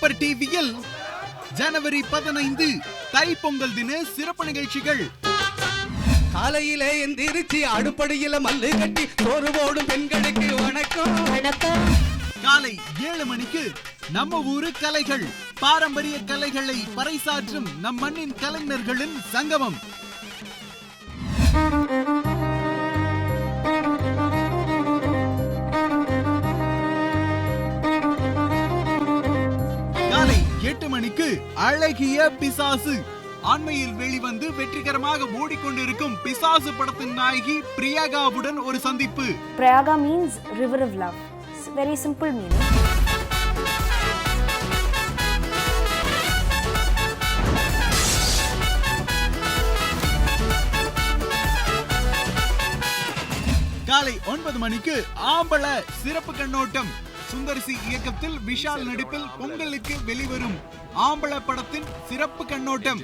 Super டிவியில் ஜனவரி 15 தைப்பொங்கல் தின சிறப்பு நிகழ்ச்சிகள். காலையிலே எந்திரிச்சு அடுப்படியில மல்லு கட்டி சோறு போடும் பெண்களுக்கு வணக்கம் வணக்கம். காலை 7 மணிக்கு நம்ம ஊரு கலைகள், பாரம்பரிய கலைகளை பறைசாற்றும் நம் மண்ணின் கலைஞர்களின் சங்கமம். காலை 8 மணிக்கு அழகிய பிசாசு, ஆண்மையில் வெளிவந்து வெற்றிகரமாக ஓடிக்கொண்டிருக்கும் பிசாசு படத்தின் நாயகி பிரியாகாவுடன் ஒரு சந்திப்பு. Priyaga means river of love. It's very simple meaning. காலை 9 மணிக்கு ஆம்பள சிறப்பு கண்ணோட்டம், சுந்தர்சி இயக்கத்தில் விஷால் நடிப்பில் பொங்கலுக்கு வெளிவரும் ஆம்பள படத்தின் சிறப்பு கண்ணோட்டம்.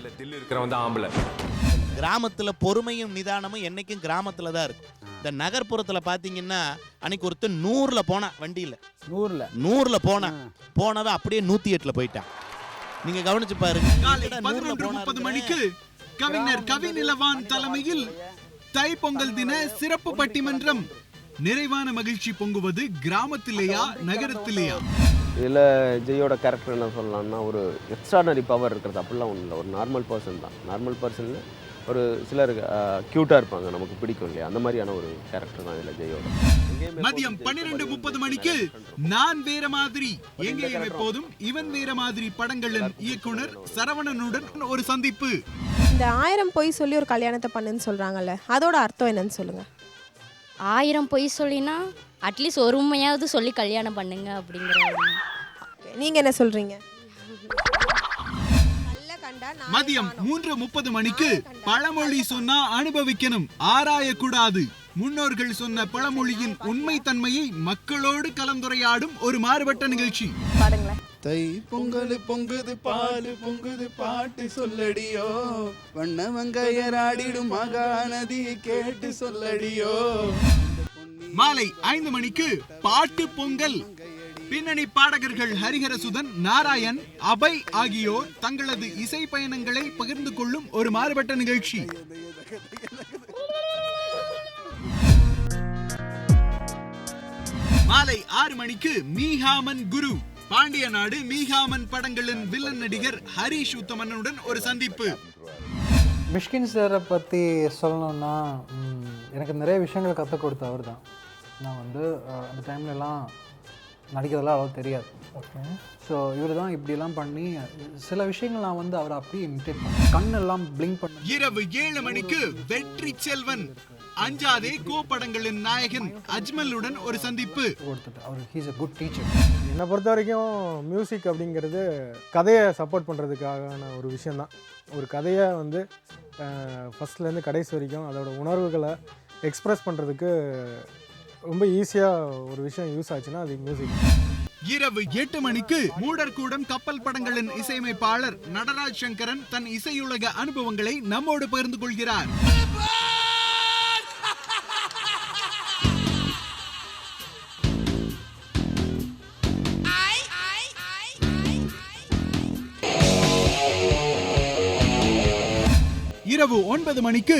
கிராமத்துல பொறுமையும் நிதானமும் என்னைக்கும் கிராமத்துல தான் இருக்கு. இந்த நகர்ப்புறத்துல பாத்தீங்கன்னா அன்னைக்கு ஒருத்தர் 100ல போனா, வண்டியில 100ல போனவன் அப்படியே 108ல போயிட்டான். நீங்க கவனிச்சு பாருங்க. காலை 11:30 மணிக்கு கவிஞர் கவிநிலவான் தலைமையில் தைப்பொங்கல் தின சிறப்பு பட்டிமன்றம். நிறைவான மகிழ்ச்சி பொங்குவது கிராமத்திலேயா நகரத்திலேயா? இதில் ஜெயோட கேரக்டர் என்ன சொல்லலாம்னா, ஒரு எக்ஸ்ட்ராடனரி பவர் இருக்கிறது அப்படிலாம் ஒன்றும் இல்லை. ஒரு நார்மல் பர்சன் தான். நார்மல் பர்சனில் ஒரு சிலர் க்யூட்டாக இருப்பாங்க, நமக்கு பிடிக்கும் இல்லையா, அந்த மாதிரியான ஒரு கேரக்டர் தான் இதில் ஜெயோட. மதியம் 12:30 மணிக்கு நான் வேற மாதிரி, எங்கேயும் எப்போதும் இவன் வேற மாதிரி படங்களின் இயக்குனர் சரவணனுடன் ஒரு சந்திப்பு. இந்த 1000 பொய் சொல்லி ஒரு கல்யாணத்தை பண்ணுன்னு சொல்றாங்கல்ல, அதோட அர்த்தம் என்னன்னு சொல்லுங்க. 1000 பொய் சொல்லினா அட்லீஸ்ட் ஒரு உண்மையாவது சொல்லி கல்யாணம் பண்ணுங்க அப்படிங்கிற. நீங்க என்ன சொல்றீங்க? மதியம் 3:30 மணிக்கு பழமொழி சொன்னா அனுபவிக்கணும், ஆராயக்கூடாது. முன்னோர்கள் சொன்ன பழமொழியின் உண்மை தன்மையை மக்களோடு கலந்துரையாடும் ஒரு மாறுபட்ட நிகழ்ச்சி. பாடுங்களேன். தை பொங்கல் பொங்குது பால் பொங்குது பாட்டு சொல்லடியோ, வண்ண வங்கையராடிடும் மகாநதி கேட்டு சொல்லடியோ. மாலை 5 மணிக்கு பாட்டு பொங்கல். பின்னணி பாடகர்கள் ஹரிஹரசுதன், நாராயண், அபய் ஆகியோர் தங்களது இசை பயணங்களை பகிர்ந்து கொள்ளும் ஒரு மாறுபட்ட நிகழ்ச்சி. மாலை 6 மணிக்கு மீஹாமன் குரு, பாண்டிய நாடு மீஹாமன் படங்களின் வில்லன் நடிகர் ஹரிஷ் உத்தமனுடன் ஒரு சந்திப்பு. மிஷ்கின் சாரை பற்றி சொல்லணும்னா, எனக்கு நிறைய விஷயங்கள் கற்றுக் கொடுத்த அவர் தான். நான் அந்த டைம்லலாம் நடிக்கிறதெல்லாம் அவ்வளோ தெரியாது. ஓகே, ஸோ இவர் தான் இப்படிலாம் பண்ணி சில விஷயங்கள் நான் அவரை அப்படியே இமிட்டேட் பண்ணேன். கண்ணெல்லாம் பிளிங்க் பண்ண. இரவு 7 மணிக்கு வெற்றி செல்வன், அஞ்சாதே கோ படங்களின் நாயகன் அஜ்மலுடன் ஒரு சந்திப்பு கொடுத்துட்டு அவர் ஹீஸ் அ குட் டீச்சர். என்னை பொறுத்த வரைக்கும் மியூசிக் அப்படிங்கிறது கதையை சப்போர்ட் பண்ணுறதுக்கான ஒரு விஷயந்தான். ஒரு கதையை ஃபஸ்ட்லேருந்து கடைசி வரைக்கும் அதோட உணர்வுகளை எக்ஸ்ப்ரெஸ் பண்ணுறதுக்கு ரொம்ப ஈஸியாக ஒரு விஷயம் யூஸ் ஆச்சுன்னா அது மியூசிக். இரவு 8 மணிக்கு மூடர்கூடம் கப்பல் படங்களின் இசையமைப்பாளர் நடராஜ் சங்கரன் தன் இசையுலக அனுபவங்களை நம்மோடு பகிர்ந்து கொள்கிறார். இரவு 9 மணிக்கு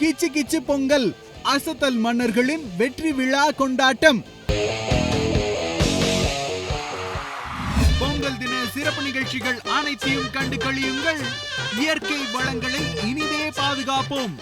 கிச்சு கிச்சு பொங்கல், அசத்தல் மன்னர்களின் வெற்றி விழா கொண்டாட்டம். பொங்கல் தின சிறப்பு நிகழ்ச்சிகள் அனைத்தையும் கண்டு கழியுங்கள். இயற்கை வளங்களை இனிதே பாதுகாப்போம்.